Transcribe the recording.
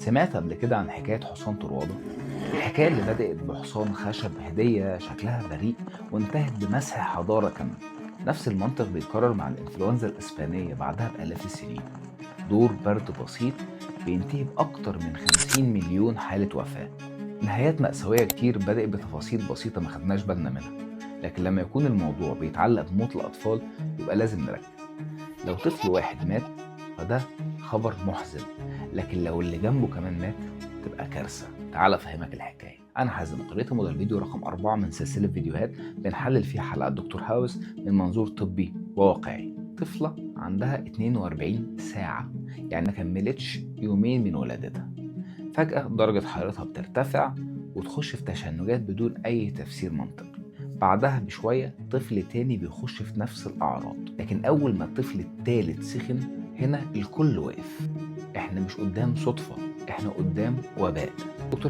سمعت قبل كده عن حكاية حصان طروادة؟ الحكاية اللي بدأت بحصان خشب هدية شكلها بريء وانتهت بمسح حضارة كاملة. نفس المنطق بيتكرر مع الإنفلونزا الإسبانية بعدها بآلاف السنين. دور برد بسيط بينتهي بأكتر من 50 مليون حالة وفاة. نهايات مأساوية كتير بدأت بتفاصيل بسيطة ما خدناش بالنا منها، لكن لما يكون الموضوع بيتعلق بموت الأطفال يبقى لازم نركز. لو طفل واحد مات فده خبر محزن، لكن لو اللي جنبه كمان مات تبقى كارثة. تعال أفهمك الحكاية. أنا حازم، قريت وده الفيديو رقم 4 من سلسلة فيديوهات بنحلل فيها حلقات دكتور هاوس من منظور طبي وواقعي. طفلة عندها 42 ساعة، يعني ما كملتش يومين من ولادتها. فجأة درجة حرارتها بترتفع وتخش في تشنجات بدون أي تفسير منطقي. بعدها بشوية طفل تاني بيخش في نفس الأعراض، لكن أول ما الطفل التالت سخن هنا الكل وقف. احنا مش قدام صدفة، احنا قدام وباء. دكتور